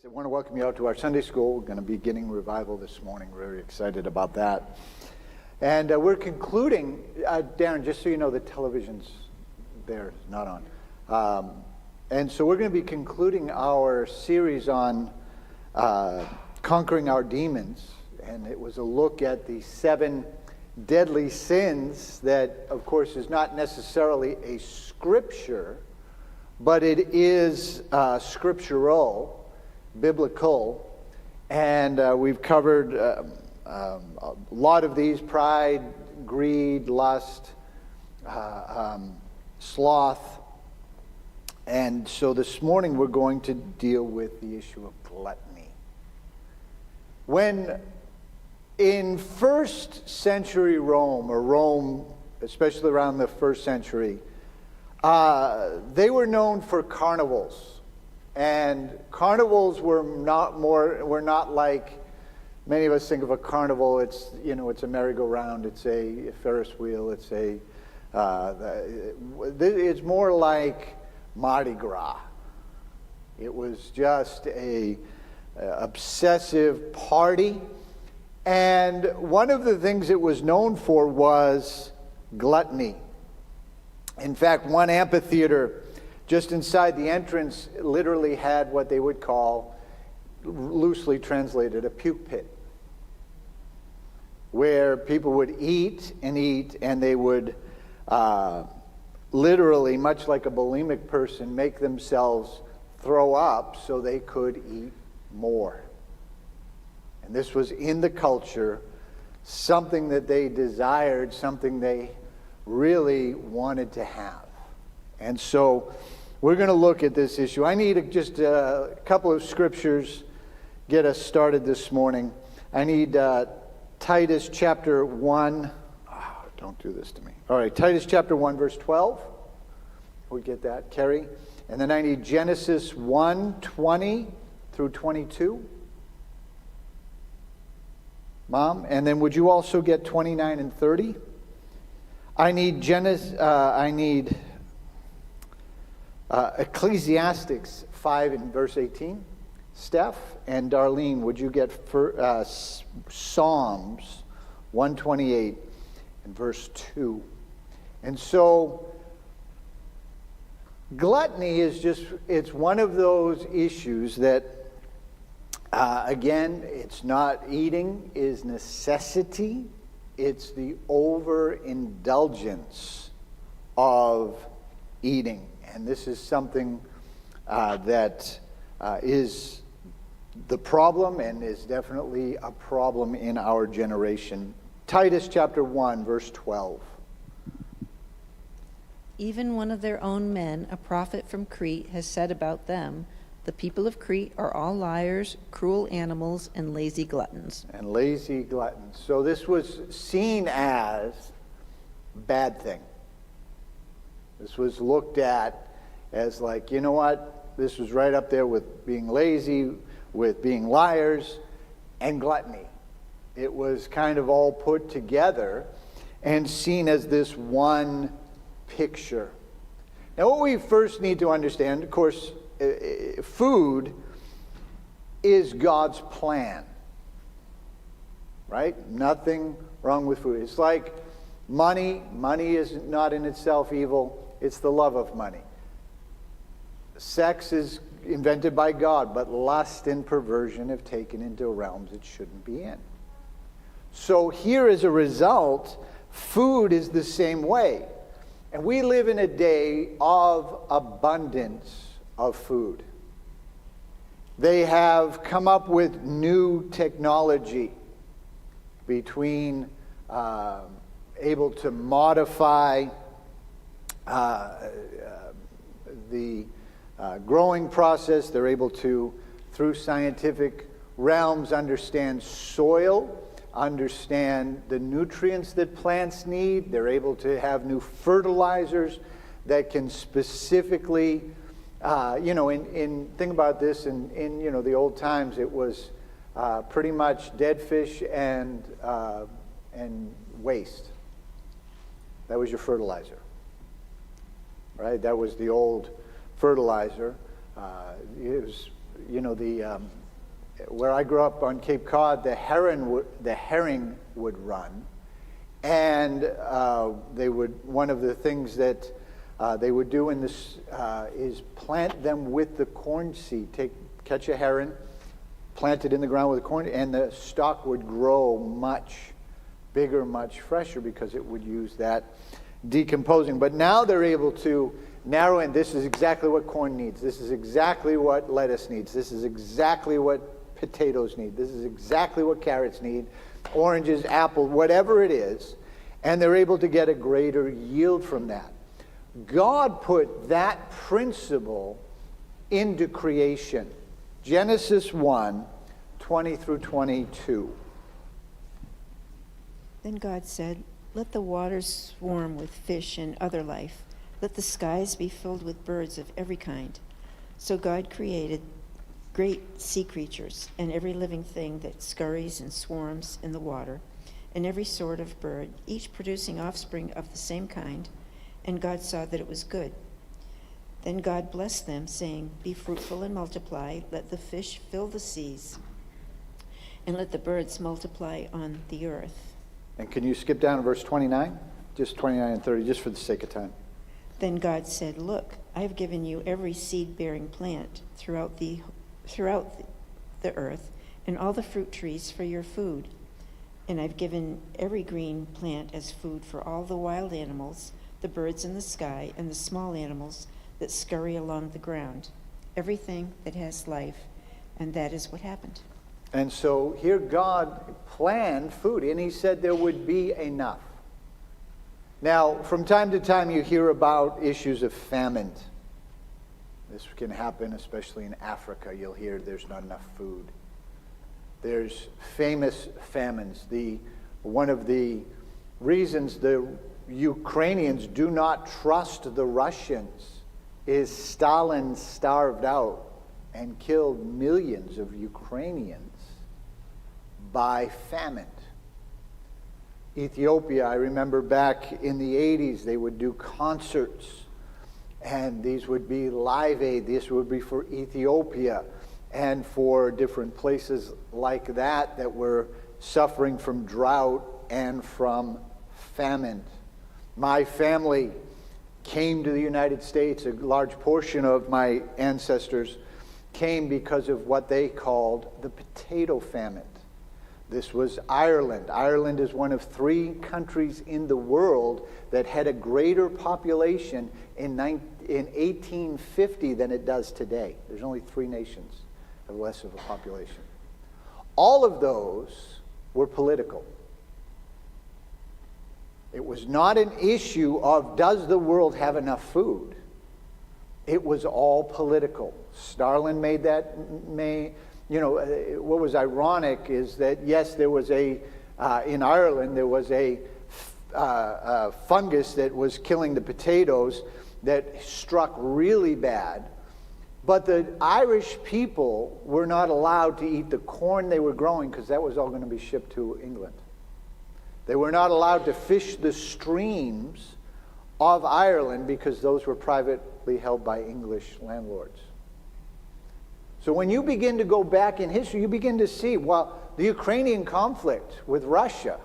I want to welcome you out to our Sunday school. We're going to be beginning revival this morning. Very excited about that. And we're concluding, Darren, just so you know, the television's there, not on. And so we're going to be concluding our series on conquering our demons. And it was a look at the 7 deadly sins that, of course, is not necessarily a scripture, but it is scriptural. Biblical, and we've covered a lot of these: pride, greed, lust, sloth. And so this morning we're going to deal with the issue of gluttony. When in first century Rome, or Rome especially around the first century, they were known for carnivals. And carnivals were not like many of us think of a carnival. It's a merry-go-round, it's a Ferris wheel, it's more like Mardi Gras. It was just a obsessive party, and one of the things it was known for was gluttony. In fact, one amphitheater just inside the entrance literally had what they would call, loosely translated, a puke pit, where people would eat, and they would literally, much like a bulimic person, make themselves throw up so they could eat more. And this was in the culture, something that they desired, something they really wanted to have. And so we're going to look at this issue. I need just a couple of scriptures get us started this morning. I need Titus chapter 1. Oh, don't do this to me. All right, Titus chapter 1, verse 12. We get that, Kerry. And then I need Genesis 1, 20 through 22. Mom, and then would you also get 29 and 30? I need Ecclesiastes 5 and verse 18. Steph and Darlene, would you get Psalms 128 and verse 2? And so gluttony is it's one of those issues that, again, it's not eating is necessity. It's the overindulgence of eating. And this is something that is the problem, and is definitely a problem in our generation. Titus chapter 1, verse 12. Even one of their own men, a prophet from Crete, has said about them, "The people of Crete are all liars, cruel animals, and lazy gluttons." And lazy gluttons. So this was seen as a bad thing. This was looked at as like, you know what? This was right up there with being lazy, with being liars, and gluttony. It was kind of all put together and seen as this one picture. Now, what we first need to understand, of course, food is God's plan, right? Nothing wrong with food. It's like money. Money is not in itself evil. It's the love of money. Sex is invented by God, but lust and perversion have taken into realms it shouldn't be in. So here, as a result, food is the same way. And we live in a day of abundance of food. They have come up with new technology between able to modify the growing process. They're able to, through scientific realms, understand soil, understand the nutrients that plants need. They're able to have new fertilizers that can specifically, think about this, in the old times, it was pretty much dead fish and waste. That was your fertilizer, right? That was the old fertilizer. It was where I grew up on Cape Cod, the herring would run, and one of the things that they would do in this is plant them with the corn seed. Catch a heron, plant it in the ground with the corn, and the stalk would grow much bigger, much fresher, because it would use that decomposing. But now they're able to narrow in. This is exactly what corn needs. This is exactly what lettuce needs. This is exactly what potatoes need. This is exactly what carrots need. Oranges, apple, whatever it is. And they're able to get a greater yield from that. God put that principle into creation. Genesis 1, 20 through 22. Then God said, "Let the waters swarm with fish and other life. Let the skies be filled with birds of every kind." So God created great sea creatures and every living thing that scurries and swarms in the water, and every sort of bird, each producing offspring of the same kind. And God saw that it was good. Then God blessed them, saying, "Be fruitful and multiply. Let the fish fill the seas, and let the birds multiply on the earth." And can you skip down to verse 29? Just 29 and 30, just for the sake of time. Then God said, "Look, I have given you every seed-bearing plant throughout the earth, and all the fruit trees for your food. And I've given every green plant as food for all the wild animals, the birds in the sky, and the small animals that scurry along the ground, everything that has life." And that is what happened. And so here God planned food, and he said there would be enough. Now, from time to time you hear about issues of famine. This can happen, especially in Africa. You'll hear there's not enough food. There's famous famines. One of the reasons the Ukrainians do not trust the Russians is Stalin starved out and killed millions of Ukrainians by famine. Ethiopia, I remember back in the 80s, they would do concerts, and these would be Live Aid. This would be for Ethiopia and for different places like that that were suffering from drought and from famine. My family came to the United States. A large portion of my ancestors came because of what they called the potato famine. This was Ireland. Ireland is one of 3 countries in the world that had a greater population in 1850 than it does today. There's only 3 nations have less of a population. All of those were political. It was not an issue of does the world have enough food. It was all political. Stalin made that. What was ironic is that yes, there was in Ireland there was a fungus that was killing the potatoes that struck really bad, but the Irish people were not allowed to eat the corn they were growing because that was all going to be shipped to England. They were not allowed to fish the streams of Ireland because those were privately held by English landlords. So when you begin to go back in history, you begin to see, well, the Ukrainian conflict with Russia,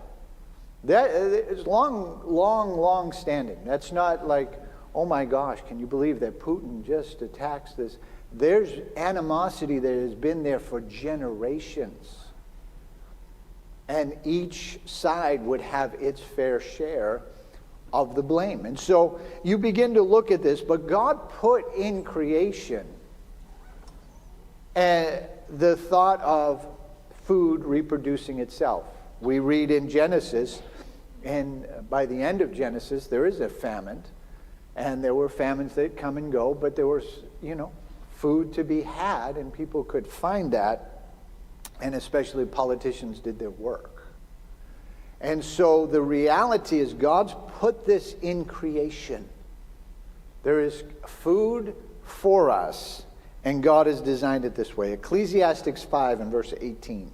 that is long standing. That's not like, oh my gosh, can you believe that Putin just attacks this? There's animosity that has been there for generations. And each side would have its fair share of the blame. And so you begin to look at this, but God put in creation the thought of food reproducing itself. We read in Genesis, and by the end of Genesis, there is a famine, and there were famines that come and go, but there was, food to be had, and people could find that, and especially politicians did their work. And so the reality is God's put this in creation. There is food for us, and God has designed it this way. Ecclesiastes 5 and verse 18.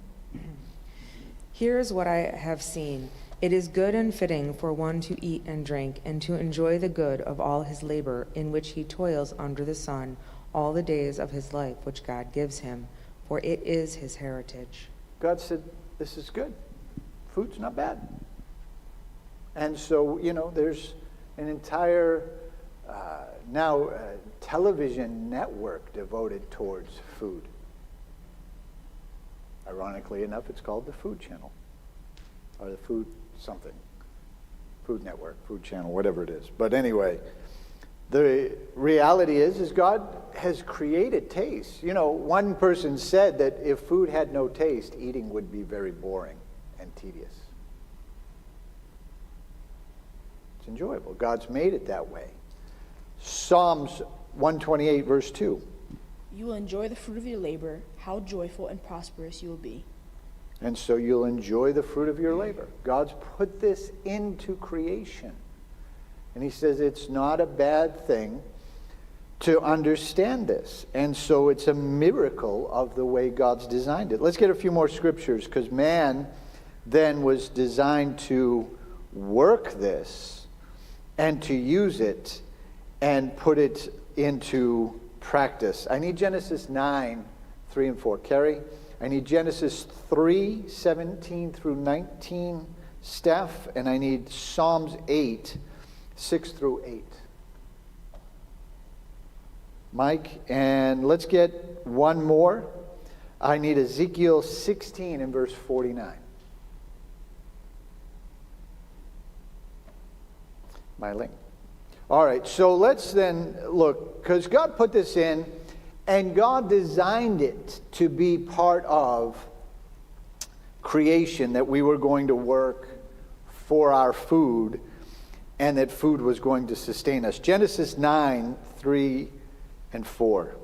Here is what I have seen. It is good and fitting for one to eat and drink, and to enjoy the good of all his labor, in which he toils under the sun all the days of his life which God gives him, for it is his heritage. God said, this is good. Food's not bad. And so, there's an entire television network devoted towards food. Ironically enough, it's called the Food Channel, or the Food something. Food Network, Food Channel, whatever it is. But anyway, the reality is God has created taste. One person said that if food had no taste, eating would be very boring and tedious. It's enjoyable. God's made it that way. Psalms 128, verse 2. You will enjoy the fruit of your labor. How joyful and prosperous you will be. And so you'll enjoy the fruit of your labor. God's put this into creation. And he says it's not a bad thing to understand this. And so it's a miracle of the way God's designed it. Let's get a few more scriptures, because man then was designed to work this and to use it and put it into practice. I need Genesis 9, 3 and 4. Carrie? I need Genesis 3, 17 through 19, Steph, and I need Psalms 8, 6 through 8. Mike, and let's get one more. I need Ezekiel 16 and verse 49. Myling. All right, so let's then look, because God put this in, and God designed it to be part of creation, that we were going to work for our food, and that food was going to sustain us. Genesis 9, 3 and 4.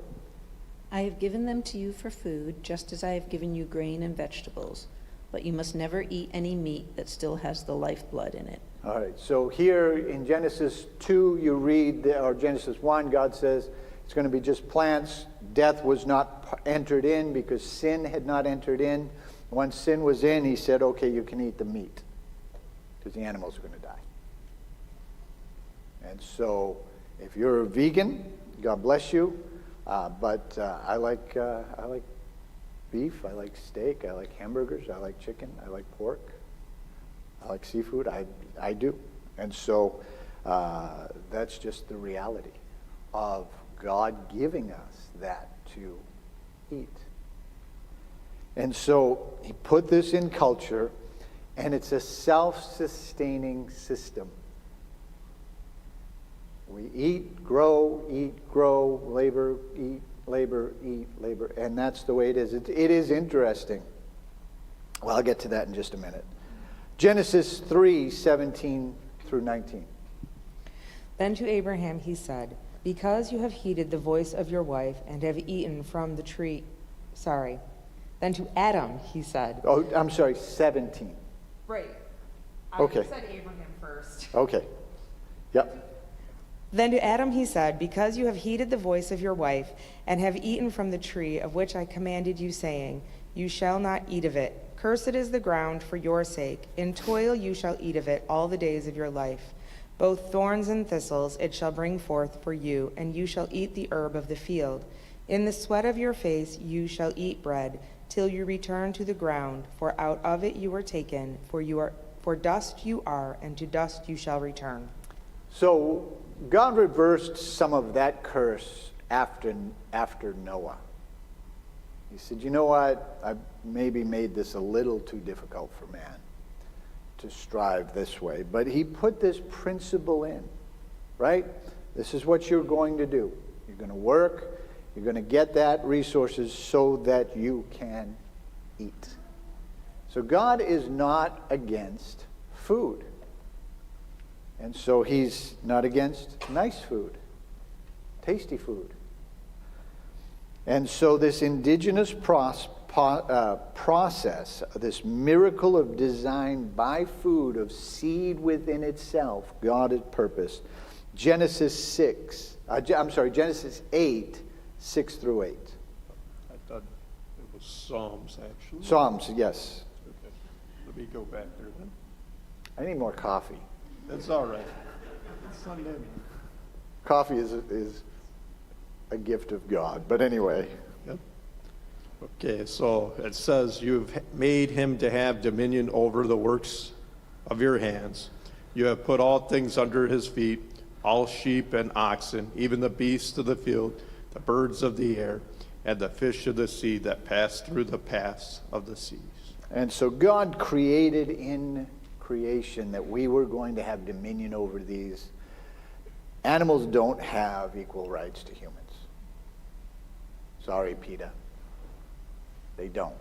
I have given them to you for food, just as I have given you grain and vegetables, but you must never eat any meat that still has the lifeblood in it. All right, so here in Genesis 2, you read, or Genesis 1, God says it's going to be just plants. Death was not entered in because sin had not entered in. Once sin was in, he said, okay, you can eat the meat because the animals are going to die. And so if you're a vegan, God bless you. But I like beef, I like steak, I like hamburgers, I like chicken, I like pork, I like seafood. I do. And so that's just the reality of God giving us that to eat. And so he put this in culture, and it's a self-sustaining system. We eat, grow, labor, eat, labor, and that's the way it is. It is interesting. Well, I'll get to that in just a minute. Genesis 3, 17 through 19. Then to Abraham he said, because you have heeded the voice of your wife and have eaten from the tree. Then to Adam he said. Oh, I'm sorry, 17. Right. Okay. said Abraham first. Okay. Yep. Then to Adam he said, because you have heeded the voice of your wife and have eaten from the tree of which I commanded you, saying, you shall not eat of it. Cursed is the ground for your sake. In toil you shall eat of it all the days of your life. Both thorns and thistles it shall bring forth for you, and you shall eat the herb of the field. In the sweat of your face you shall eat bread, till you return to the ground, for out of it you were taken, for dust you are, and to dust you shall return. So God reversed some of that curse after Noah. He said, you know what? I maybe made this a little too difficult for man to strive this way. But he put this principle in, right? This is what you're going to do. You're going to work. You're going to get that resources so that you can eat. So God is not against food. And so he's not against nice food, tasty food. And so this indigenous process, this miracle of design by food, of seed within itself, God had purposed. Genesis 8, 6 through 8. I thought it was Psalms, actually. Psalms, yes. Okay. Let me go back there then. I need more coffee. That's all right. It's Sunday. Coffee is a gift of God. But anyway, Yep. Okay, so it says, you've made him to have dominion over the works of your hands. You have put all things under his feet, all sheep and oxen, even the beasts of the field, the birds of the air, and the fish of the sea that pass through the paths of the seas. and so God created in creation that we were going to have dominion over these. Animals don't have equal rights to humans. Sorry, PETA. They don't.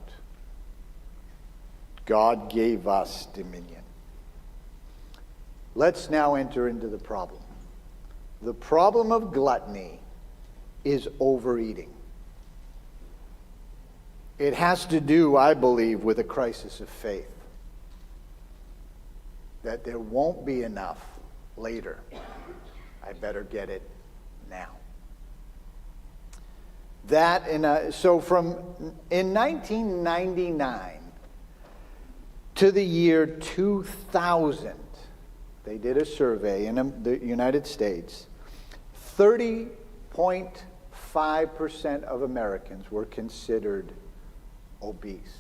God gave us dominion. Let's now enter into the problem. The problem of gluttony is overeating. It has to do, I believe, with a crisis of faith. That there won't be enough later. I better get it now. In 1999 to the year 2000, they did a survey in the United States. 30.5% of Americans were considered obese.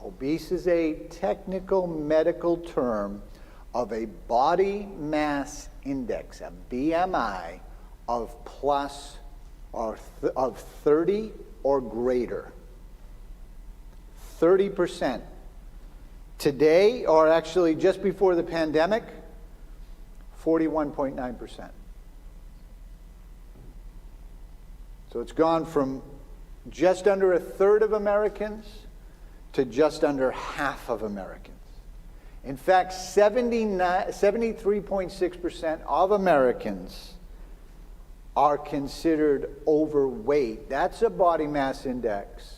Obese is a technical medical term of a body mass index, a BMI, of plus or of 30 or greater. 30%. Today, or actually just before the pandemic, 41.9%. So it's gone from just under a third of Americans to just under half of Americans. In fact, 73.6% of Americans are considered overweight. That's a body mass index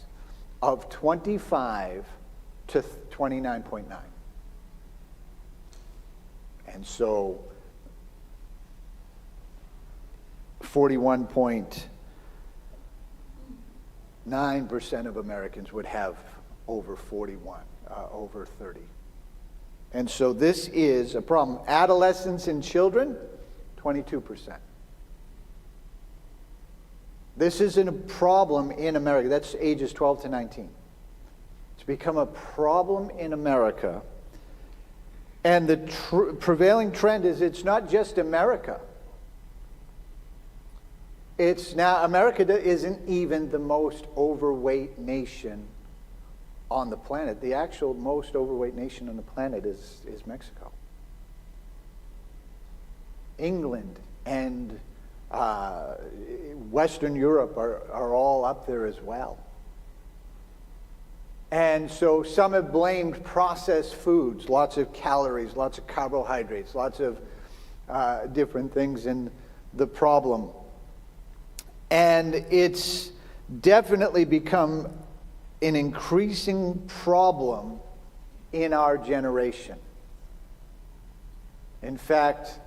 of 25 to 29.9. And so 41.9% of Americans would have over 30. And so this is a problem. Adolescents and children, 22%. This isn't a problem in America. That's ages 12 to 19. It's become a problem in America. And the prevailing trend is it's not just America. It's now, America isn't even the most overweight nation on the planet. The actual most overweight nation on the planet is Mexico. England and Western Europe are all up there as well. And so some have blamed processed foods, lots of calories, lots of carbohydrates, lots of different things in the problem. And it's definitely become an increasing problem in our generation. In fact,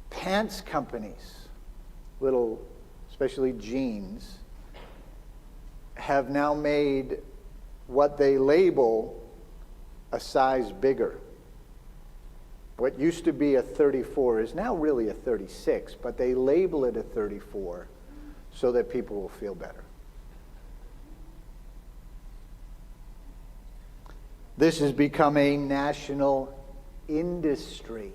pants companies, especially jeans, have now made what they label a size bigger. What used to be a 34 is now really a 36, but they label it a 34 so that people will feel better. This has become a national industry.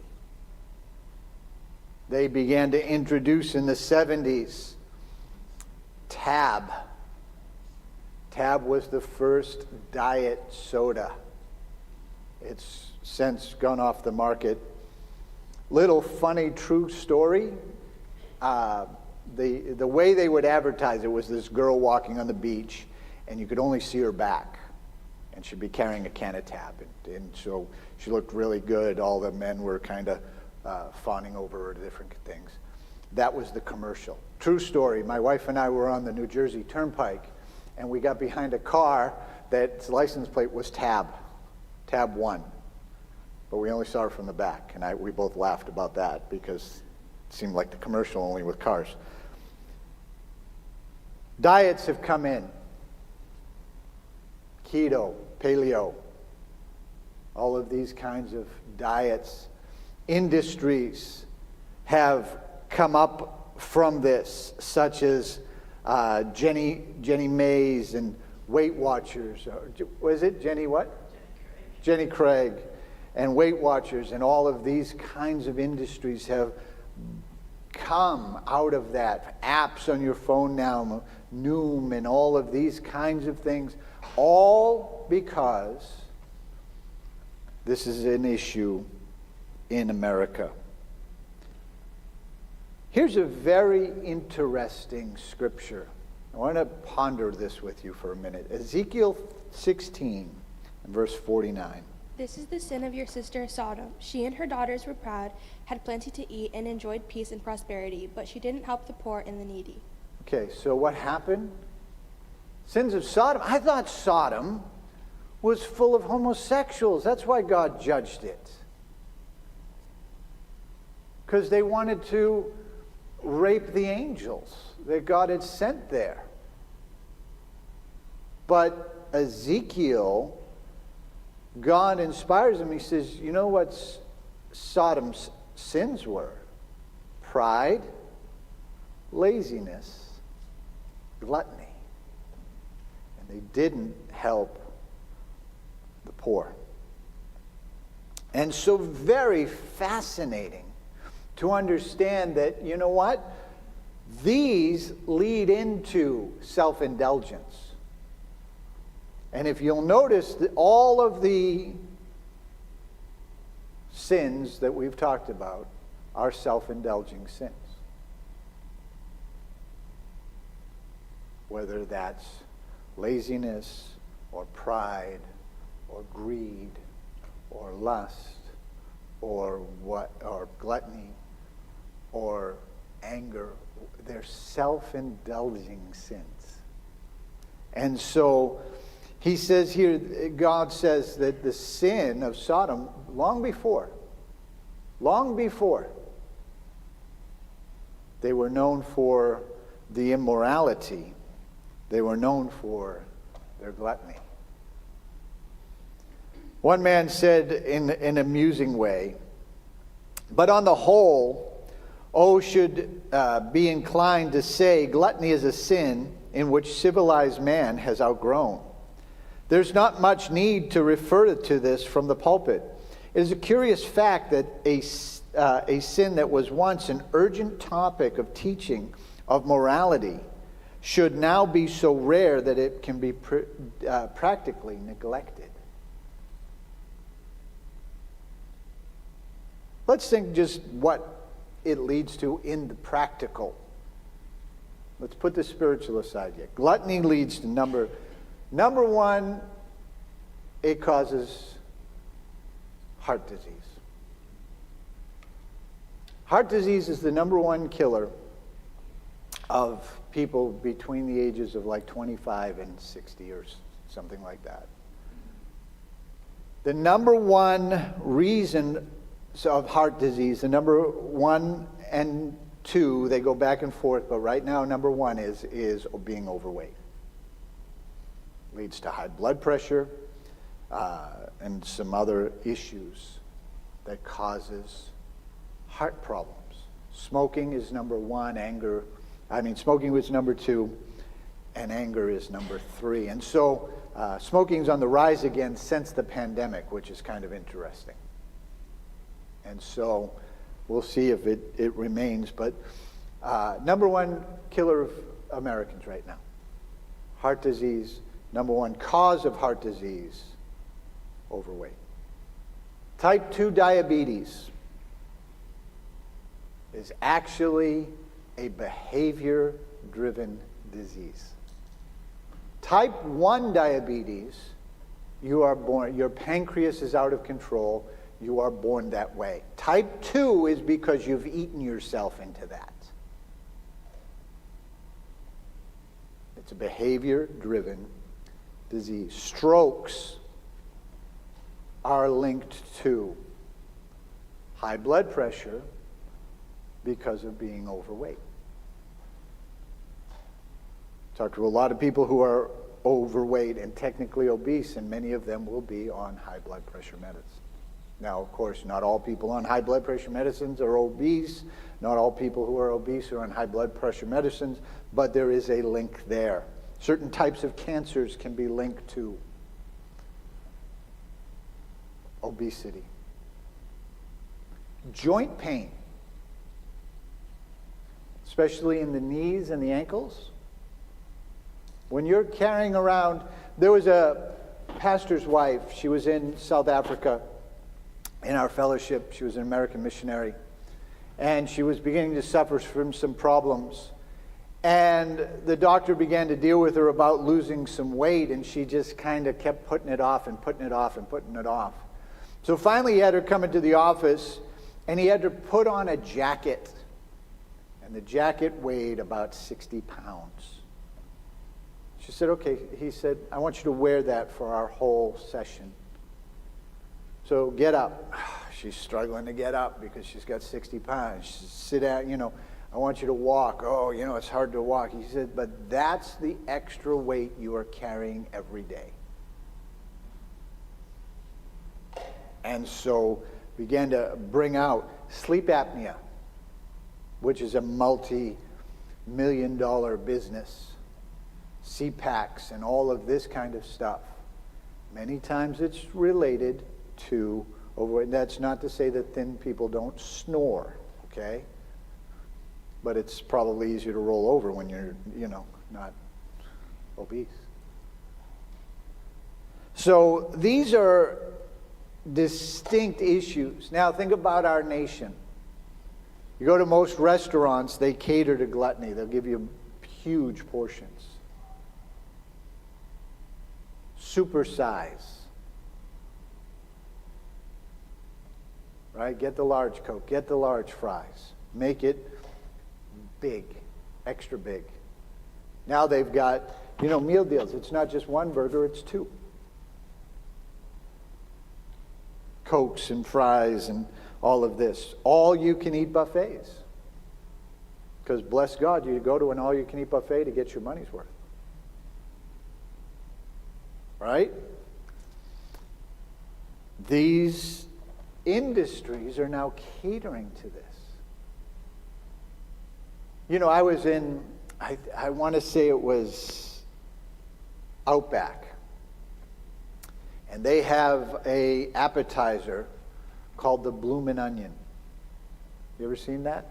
They began to introduce in the 70s Tab. Tab was the first diet soda. It's since gone off the market. Little funny true story. The way they would advertise it was this girl walking on the beach, and you could only see her back. And she'd be carrying a can of Tab. And so she looked really good. All the men were kind of fawning over her different things. That was the commercial. True story. My wife and I were on the New Jersey Turnpike, and we got behind a car that's license plate was Tab 1. But we only saw her from the back, and we both laughed about that because it seemed like the commercial only with cars. Diets have come in. Keto, paleo, all of these kinds of diets. Industries have come up from this, such as Jenny Mays and Weight Watchers. Was it Jenny what? Jenny Craig. And Weight Watchers and all of these kinds of industries have come out of that. Apps on your phone now, Noom and all of these kinds of things, all because this is an issue in America. Here's a very interesting scripture. I want to ponder this with you for a minute. Ezekiel 16, verse 49. This is the sin of your sister Sodom. She and her daughters were proud, had plenty to eat, and enjoyed peace and prosperity, but she didn't help the poor and the needy. Okay, so what happened? Sins of Sodom. I thought Sodom was full of homosexuals. That's why God judged it. Because they wanted to rape the angels that God had sent there. But Ezekiel, God inspires him. He says, you know what Sodom's sins were? Pride, laziness, gluttony. And they didn't help the poor. And so very fascinating to understand that, you know what? These lead into self-indulgence. And if you'll notice that all of the sins that we've talked about are self-indulging sins. Whether that's laziness or pride or greed or lust or gluttony or anger, they're self-indulging sins. And so he says here, God says that the sin of Sodom, long before, they were known for the immorality. They were known for their gluttony. One man said in an amusing way, but on the whole, should be inclined to say gluttony is a sin in which civilized man has outgrown. There's not much need to refer to this from the pulpit. It is a curious fact that a sin that was once an urgent topic of teaching of morality should now be so rare that it can be practically neglected. Let's think just what it leads to in the practical. Let's put the spiritual aside yet. Gluttony leads to number one, it causes heart disease. Heart disease is the number one killer of people between the ages of like 25 and 60 or something like that. The number one reason of heart disease, the number one and two, they go back and forth, but right now number one is being overweight. Leads to high blood pressure and some other issues that causes heart problems. Smoking is number one, smoking was number two, and anger is number three. And so smoking's on the rise again since the pandemic, which is kind of interesting. And so we'll see if it remains. But number one killer of Americans right now, heart disease. Number one cause of heart disease, overweight. Type 2 diabetes is actually a behavior-driven disease. Type 1 diabetes, you are born, your pancreas is out of control, you are born that way. Type 2 is because you've eaten yourself into that. It's a behavior-driven disease. Strokes are linked to high blood pressure because of being overweight. Talked to a lot of people who are overweight and technically obese, and many of them will be on high blood pressure medicine. Now, of course, not all people on high blood pressure medicines are obese. Not all people who are obese are on high blood pressure medicines, but there is a link there. Certain types of cancers can be linked to obesity. Joint pain, especially in the knees and the ankles. When you're carrying around, there was a pastor's wife, she was in South Africa in our fellowship, she was an American missionary, and she was beginning to suffer from some problems. And the doctor began to deal with her about losing some weight, and she just kind of kept putting it off and putting it off and putting it off. So finally he had her come into the office, and he had her put on a jacket. And the jacket weighed about 60 pounds. She said, okay. He said, I want you to wear that for our whole session. So get up. She's struggling to get up because she's got 60 pounds. She said, sit down, I want you to walk. Oh, it's hard to walk. He said, but that's the extra weight you are carrying every day. And so began to bring out sleep apnea, which is a multi-million-dollar business. CPACs and all of this kind of stuff. Many times it's related to overweight. That's not to say that thin people don't snore, okay? But it's probably easier to roll over when you're, not obese. So these are distinct issues. Now think about our nation. You go to most restaurants, they cater to gluttony. They'll give you huge portions. Supersize. Right? Get the large Coke. Get the large fries. Make it big. Extra big. Now they've got, meal deals. It's not just one burger, it's two. Cokes and fries and all of this. All-you-can-eat buffets. Because bless God, you go to an all-you-can-eat buffet to get your money's worth. Right? These industries are now catering to this. I was in, I want to say it was Outback. And they have a appetizer called the Bloomin' Onion. You ever seen that?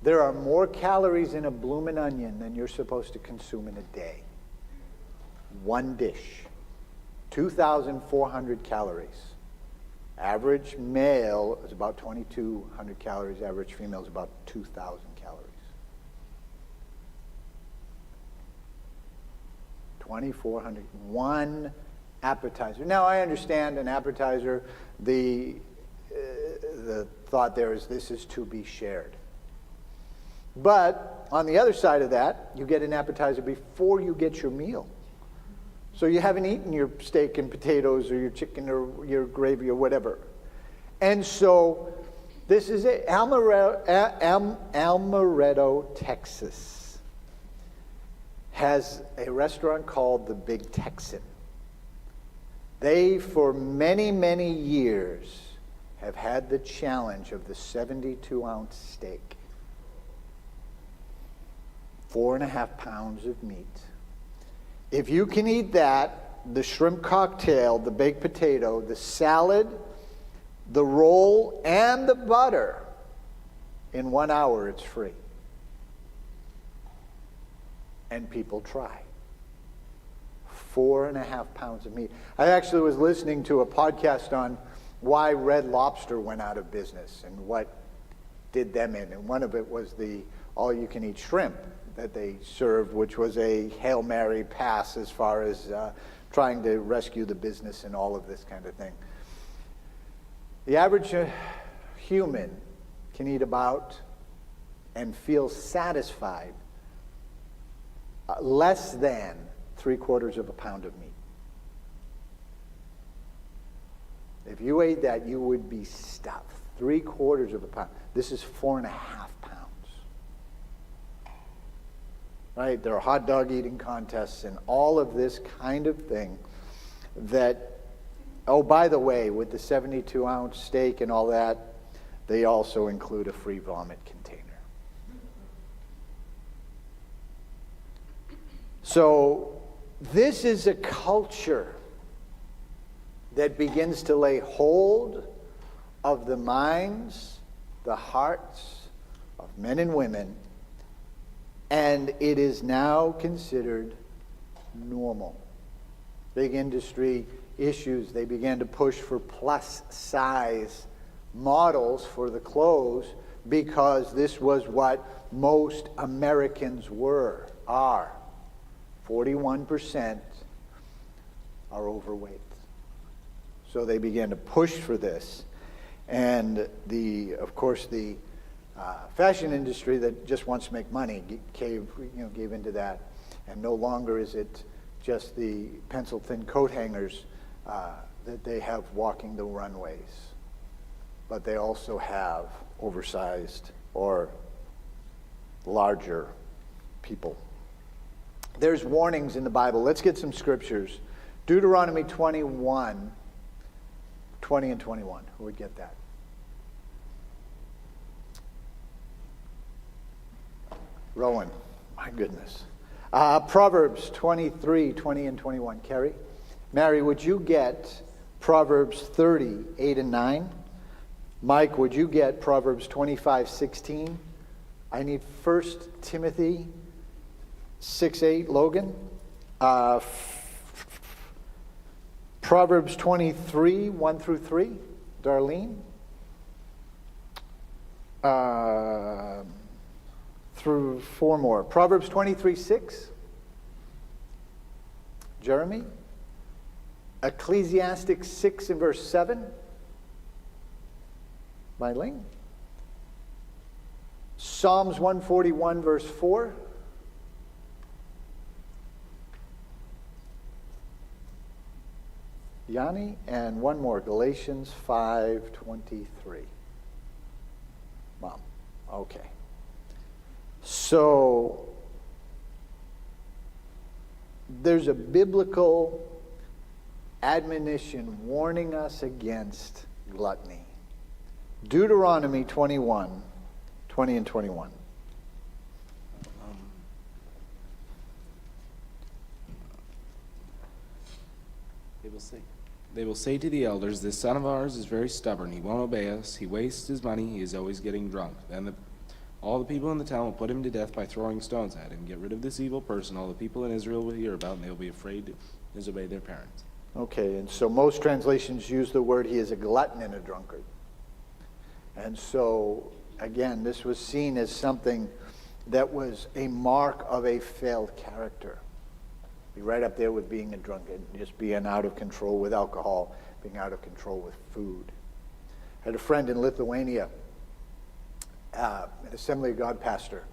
There are more calories in a Bloomin' Onion than you're supposed to consume in a day. One dish. 2,400 calories. Average male is about 2,200 calories. Average female is about 2,000 calories. 2,400. One appetizer. Now, I understand an appetizer, the thought there is this is to be shared. But on the other side of that, you get an appetizer before you get your meal. So you haven't eaten your steak and potatoes or your chicken or your gravy or whatever. And so this is it. Almaretto, Texas has a restaurant called the Big Texan. They, for many, many years, have had the challenge of the 72-ounce steak. 4.5 pounds of meat. If you can eat that, the shrimp cocktail, the baked potato, the salad, the roll, and the butter, in 1 hour it's free. And people try. 4.5 pounds of meat. I actually was listening to a podcast on why Red Lobster went out of business and what did them in. And one of it was the all-you-can-eat shrimp that they served, which was a Hail Mary pass as far as trying to rescue the business and all of this kind of thing. The average human can eat about and feel satisfied less than 3/4 of a pound of meat. If you ate that, you would be stuffed. 3/4 of a pound. This is 4.5 pounds. Right? There are hot dog eating contests and all of this kind of thing that Oh, by the way, with the 72-ounce steak and all that, they also include a free vomit container. So this is a culture that begins to lay hold of the minds, the hearts of men and women, and it is now considered normal. Big industry issues, they began to push for plus size models for the clothes because this was what most Americans are. 41% are overweight. So they began to push for this. And of course, the fashion industry that just wants to make money gave into that. And no longer is it just the pencil-thin coat hangers that they have walking the runways, but they also have oversized or larger people. There's warnings in the Bible. Let's get some scriptures. Deuteronomy 21, 20 and 21. Who would get that? Rowan, my goodness. Proverbs 23, 20 and 21. Carrie? Mary, would you get Proverbs 30, 8 and 9? Mike, would you get Proverbs 25, 16? I need 1 Timothy 6, 8. Logan? Proverbs 23, 1 through 3. Darlene? Through 4 more. Proverbs 23, 6. Jeremy? Ecclesiastes 6 and verse 7. Mylene? Psalms 141 verse 4. Yanni, and one more, Galatians 5:23. Mom, okay. So there's a biblical admonition warning us against gluttony. Deuteronomy 21, 20 and 21. They will say to the elders, "This son of ours is very stubborn. He won't obey us. He wastes his money. He is always getting drunk." Then all the people in the town will put him to death by throwing stones at him. Get rid of this evil person. All the people in Israel will hear about, and they will be afraid to disobey their parents. Okay, and so most translations use the word he is a glutton and a drunkard. And so, again, this was seen as something that was a mark of a failed character. Be right up there with being a drunkard, just being out of control with alcohol, being out of control with food. I had a friend in Lithuania, an Assembly of God pastor,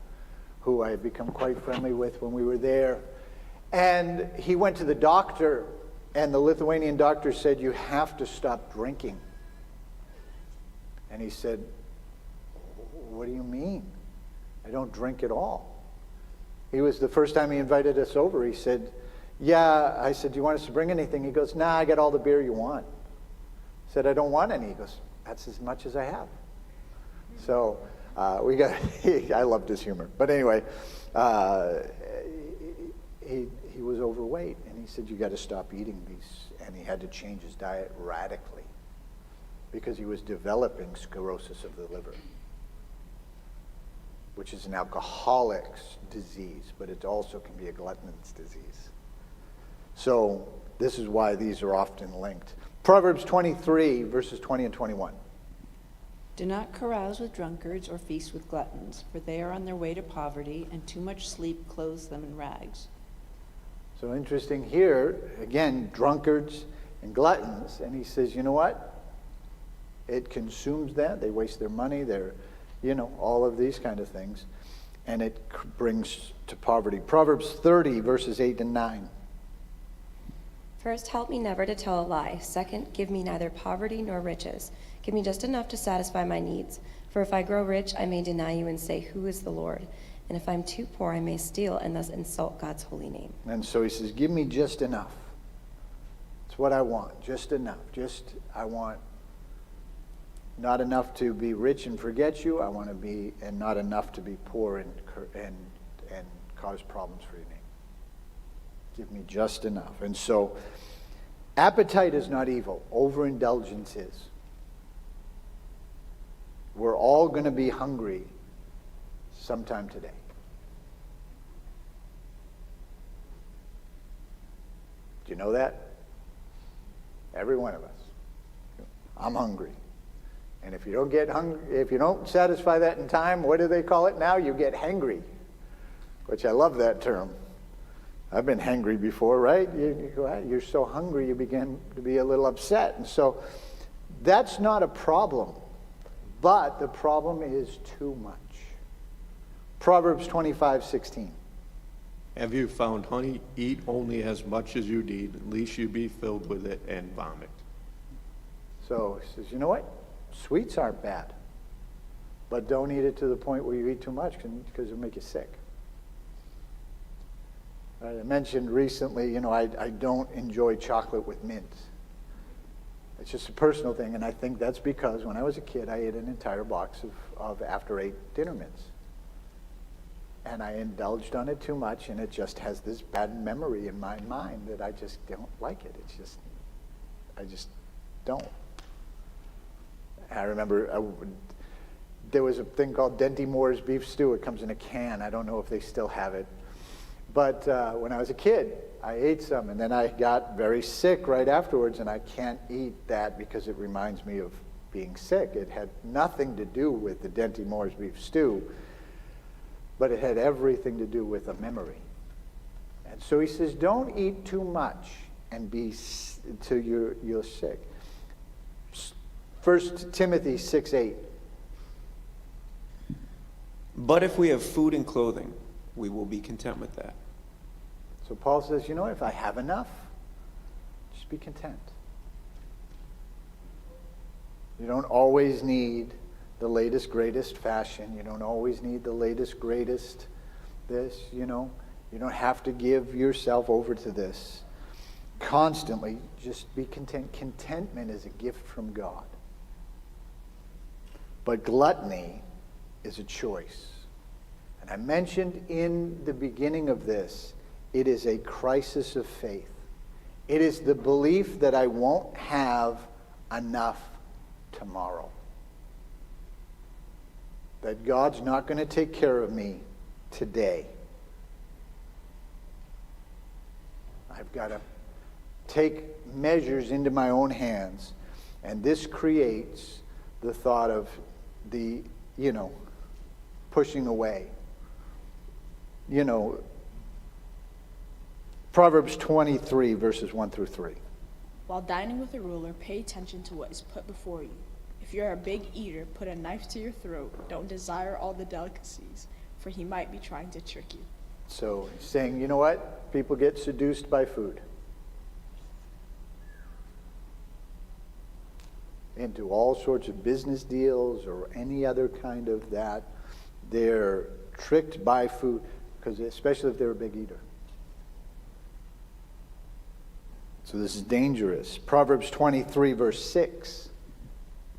who I had become quite friendly with when we were there. And he went to the doctor, and the Lithuanian doctor said, "You have to stop drinking." And he said, "What do you mean? I don't drink at all." He was the first time he invited us over. He said, "Yeah." I said, "Do you want us to bring anything?" He goes, "Nah, I got all the beer you want." I said, "I don't want any." He goes, "That's as much as I have." So we got. I loved his humor, but anyway, he was overweight, and he said, "You got to stop eating these," and he had to change his diet radically because he was developing cirrhosis of the liver, which is an alcoholic's disease, but it also can be a glutton's disease. So this is why these are often linked. Proverbs 23, verses 20 and 21. Do not carouse with drunkards or feast with gluttons, for they are on their way to poverty, and too much sleep clothes them in rags. So interesting here, again, drunkards and gluttons, and he says, you know what? It consumes them. They waste their money. They're, all of these kind of things, and it brings to poverty. Proverbs 30, verses 8 and 9. First, help me never to tell a lie. Second, give me neither poverty nor riches. Give me just enough to satisfy my needs. For if I grow rich, I may deny you and say, 'Who is the Lord?' And if I'm too poor, I may steal and thus insult God's holy name." And so he says, give me just enough. That's what I want, just enough. I want not enough to be rich and forget you. I want to be, and not enough to be poor and cause problems for your name. Give me just enough. And so, appetite is not evil. Overindulgence is. We're all going to be hungry sometime today. Do you know that? Every one of us. I'm hungry. And if you don't get hungry, if you don't satisfy that in time, what do they call it now? You get hangry, which I love that term. I've been hangry before, right? You're so hungry, you begin to be a little upset. And so that's not a problem. But the problem is too much. Proverbs 25:16. Have you found honey? Eat only as much as you need, lest you be filled with it and vomit. So he says, you know what? Sweets aren't bad. But don't eat it to the point where you eat too much because it'll make you sick. I mentioned recently, I don't enjoy chocolate with mint. It's just a personal thing, and I think that's because when I was a kid, I ate an entire box of After 8 dinner mints. And I indulged on it too much, and it just has this bad memory in my mind that I just don't like it. I just don't. I remember there was a thing called Denty Moore's beef stew. It comes in a can. I don't know if they still have it. But when I was a kid, I ate some, and then I got very sick right afterwards, and I can't eat that because it reminds me of being sick. It had nothing to do with the Denty Moore's beef stew, but it had everything to do with a memory. And so he says, don't eat too much and be till you're sick. 1 Timothy 6:8. But if we have food and clothing, we will be content with that. So Paul says, if I have enough, just be content. You don't always need the latest, greatest fashion. You don't always need the latest, greatest this, You don't have to give yourself over to this. Constantly, just be content. Contentment is a gift from God. But gluttony is a choice. And I mentioned in the beginning of this, it is a crisis of faith. It is the belief that I won't have enough tomorrow. That God's not going to take care of me today. I've got to take measures into my own hands. And this creates the thought of the, pushing away. Proverbs 23, verses 1 through 3. While dining with a ruler, pay attention to what is put before you. If you're a big eater, put a knife to your throat. Don't desire all the delicacies, for he might be trying to trick you. So he's saying, you know what? People get seduced by food. Into all sorts of business deals or any other kind of that. They're tricked by food, because especially if they're a big eater. So this is dangerous. Proverbs 23, verse 6.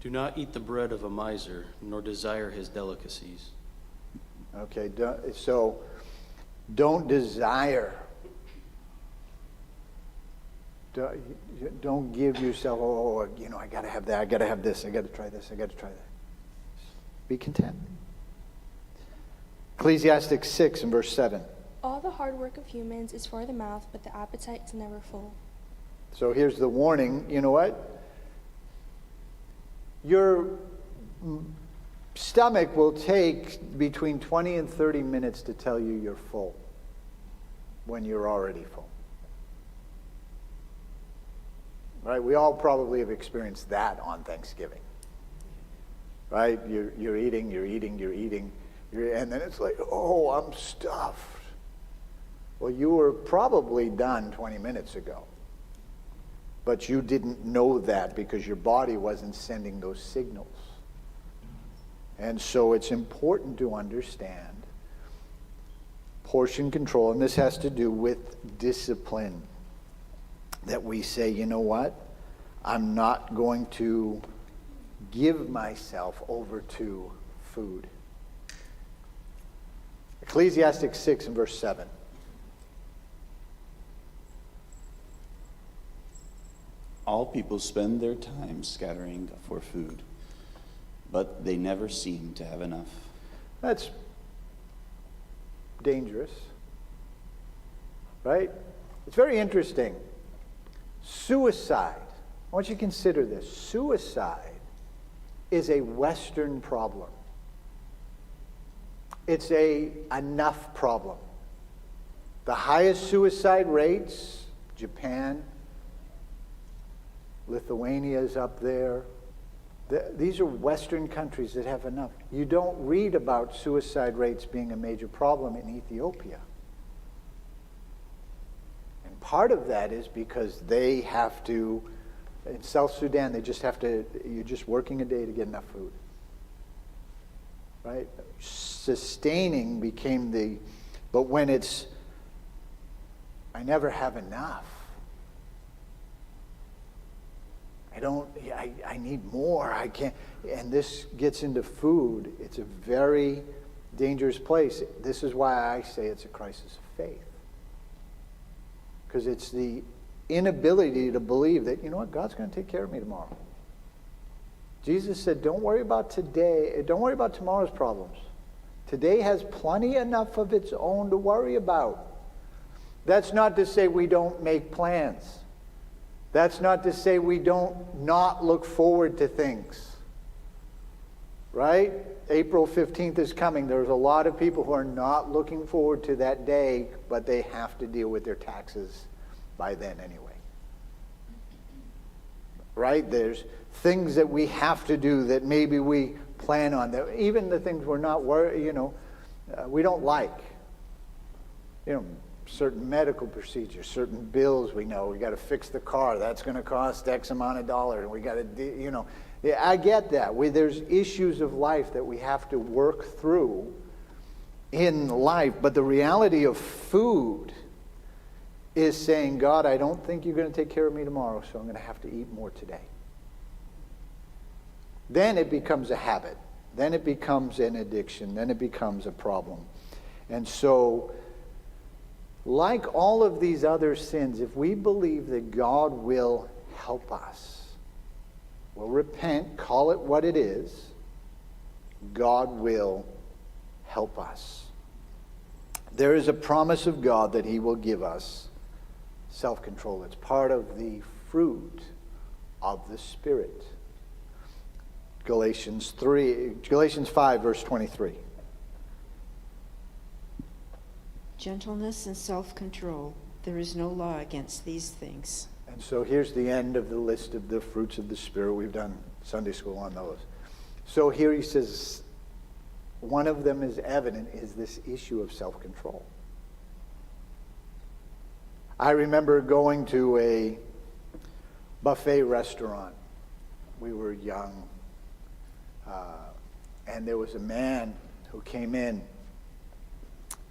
Do not eat the bread of a miser, nor desire his delicacies. Okay, so don't desire. Don't give yourself, I got to have that, I got to have this, I got to try this, I got to try that. Be content. Ecclesiastes 6 and verse 7. All the hard work of humans is for the mouth, but the appetite is never full. So here's the warning. You know what? Your stomach will take between 20 and 30 minutes to tell you you're full when you're already full. Right? We all probably have experienced that on Thanksgiving. Right? You're eating, and then it's like, oh, I'm stuffed. Well, you were probably done 20 minutes ago. But you didn't know that because your body wasn't sending those signals. And so it's important to understand portion control, and this has to do with discipline. that we say, you know what? I'm not going to give myself over to food. Ecclesiastes 6 and verse 7. All people spend their time scattering for food, but they never seem to have enough. That's dangerous, right? It's very interesting. Suicide. I want you to consider this. Suicide is a Western problem. It's a enough problem. The highest suicide rates, Japan, Lithuania is up there. These are Western countries that have enough. You don't read about suicide rates being a major problem in Ethiopia. And part of that is because they have to, in South Sudan, they just have to, you're just working a day to get enough food. Right? Sustaining became the, but when it's, I never have enough. I need more. I can't. And this gets into food. It's a very dangerous place. This is why I say it's a crisis of faith. Because it's the inability to believe that, you know what, God's going to take care of me tomorrow. Jesus said, don't worry about today. Don't worry about tomorrow's problems. Today has plenty enough of its own to worry about. That's not to say we don't make plans. That's not to say we don't not look forward to things. Right? April 15th is coming. There's a lot of people who are not looking forward to that day, but they have to deal with their taxes by then anyway. Right? There's things that we have to do that maybe we plan on. That even the things we're not worried, we don't like. Certain medical procedures, certain bills we know. We got to fix the car. That's going to cost X amount of dollars. We got to, Yeah, I get that. There's issues of life that we have to work through in life. But the reality of food is saying, God, I don't think you're going to take care of me tomorrow, so I'm going to have to eat more today. Then it becomes a habit. Then it becomes an addiction. Then it becomes a problem. And so, like all of these other sins, if we believe that God will help us, we'll repent, call it what it is, God will help us. There is a promise of God that he will give us self-control. It's part of the fruit of the Spirit. Galatians 5, verse 23. Gentleness and self-control. There is no law against these things. And so here's the end of the list of the fruits of the Spirit. We've done Sunday school on those. So here he says, one of them is evident, is this issue of self-control. I remember going to a buffet restaurant. We were young. And there was a man who came in.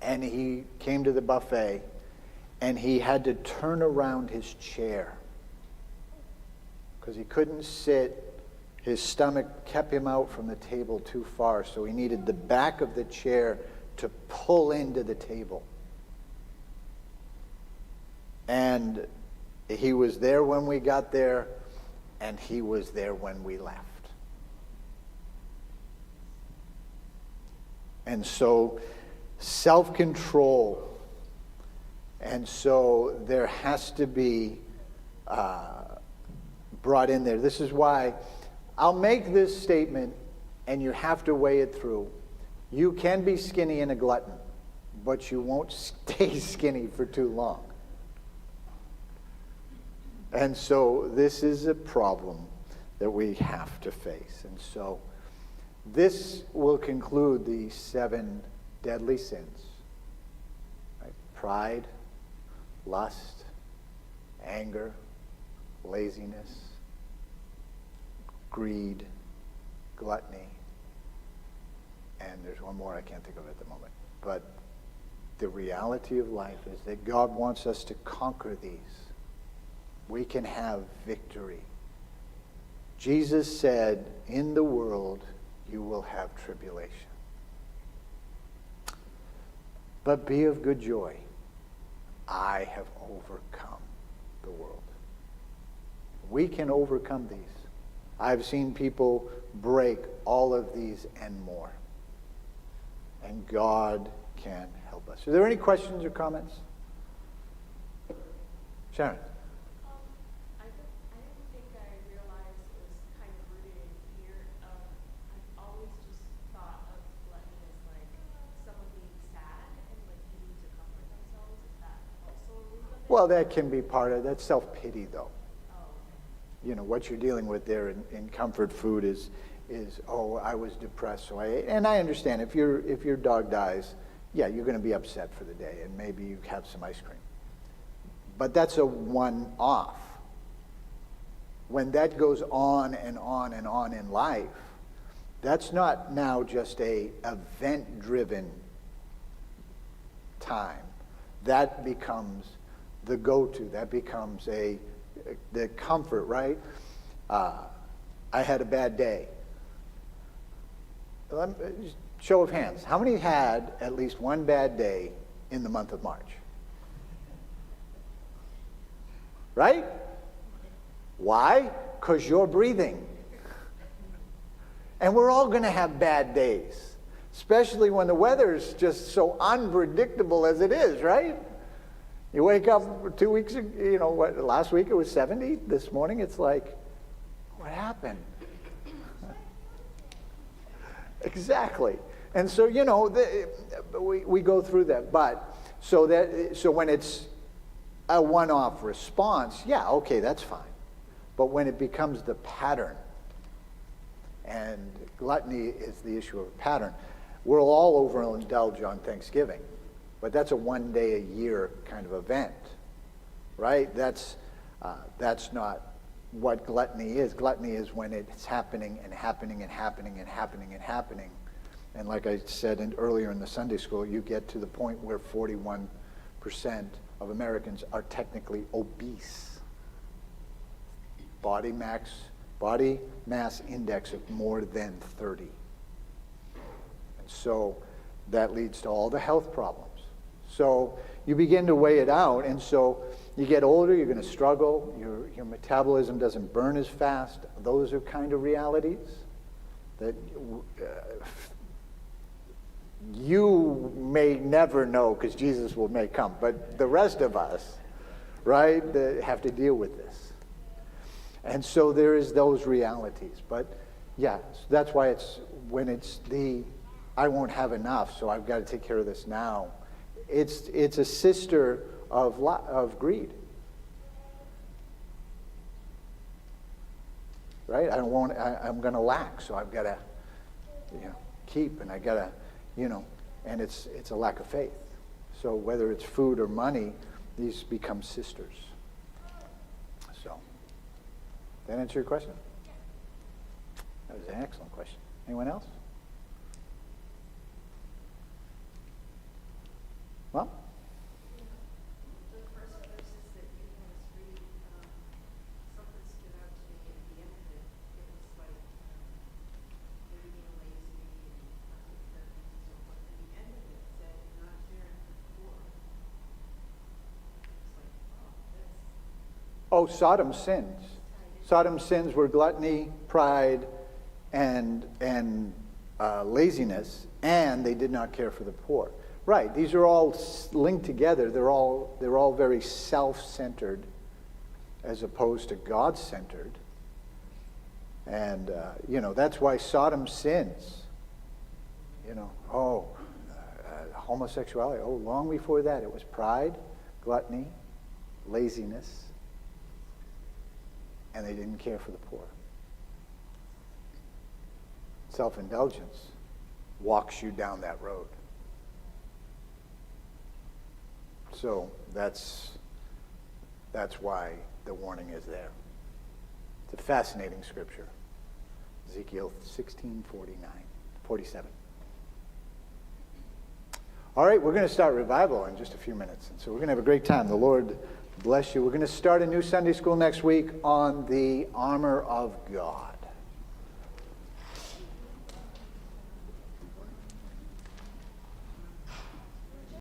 And he came to the buffet, and he had to turn around his chair because he couldn't sit. His stomach kept him out from the table too far, so he needed the back of the chair to pull into the table. And he was there when we got there, and he was there when we left. And so self-control. And so there has to be brought in there. This is why I'll make this statement, and you have to weigh it through. You can be skinny and a glutton, but you won't stay skinny for too long. And so this is a problem that we have to face. And so this will conclude the 7 deadly sins. Right? Pride, lust, anger, laziness, greed, gluttony, and there's one more I can't think of at the moment. But the reality of life is that God wants us to conquer these. we can have victory. Jesus said, in the world you will have tribulation. But be of good joy. I have overcome the world. We can overcome these. I've seen people break all of these and more. And God can help us. Are there any questions or comments? Sharon? I didn't think I realized it was kind of rooted in fear. I've always just thought of gluttony as like someone being sad and like needing to comfort themselves. Is that also a root of it? Well, that can be part of it. That's self-pity, though. You know, what you're dealing with there in comfort food is, oh, I was depressed, so I ate. And I understand, if your dog dies, yeah, you're going to be upset for the day, and maybe you have some ice cream. But that's a one-off. When that goes on and on and on in life, that's not now just a event-driven time. That becomes the go-to. That becomes the comfort, right? I had a bad day. Show of hands. How many had at least one bad day in the month of March? Right? Why? Because you're breathing. And we're all going to have bad days, especially when the weather's just so unpredictable as it is, right? You wake up 2 weeks ago, you know, last week it was 70. This morning it's like, what happened? Exactly. And so, you know, we go through that. But so when it's a one-off response, yeah, okay, that's fine. But when it becomes the pattern, and gluttony is the issue of a pattern, we'll all overindulge on Thanksgiving. But that's a one-day-a-year kind of event, right? That's not what gluttony is. Gluttony is when it's happening and happening and happening and happening and happening. And like I said earlier in the Sunday school, you get to the point where 41% of Americans are technically obese. Body mass index of more than 30. And so that leads to all the health problems. So you begin to weigh it out, and so you get older, you're going to struggle, your metabolism doesn't burn as fast. Those are kind of realities that you may never know, because Jesus may come, but the rest of us, right, that have to deal with this. And so there is those realities. But yeah, that's why when it's I won't have enough, so I've got to take care of this now. It's a sister of greed, right? I'm going to lack, so I've got to, keep, and I got to, and it's a lack of faith. So whether it's food or money, these become sisters. So, that answer your question? That was an excellent question. Anyone else? Well, The first verses that you had us read, something stood out to me at the end of it. It was like maybe being lazy and not taking care of things and so forth. And the end of it said, not caring for the poor. It's like, oh, that's... Sodom's sins. Sodom's sins were gluttony, pride, and laziness, and they did not care for the poor. Right, these are all linked together. They're all very self-centered as opposed to God-centered. And, that's why Sodom sins. Homosexuality. Long before that, it was pride, gluttony, laziness, and they didn't care for the poor. Self-indulgence walks you down that road. So that's why the warning is there. It's a fascinating scripture. Ezekiel 47. All right, we're going to start revival in just a few minutes. And so we're going to have a great time. The Lord Bless you. We're going to start a new Sunday school next week on the armor of God.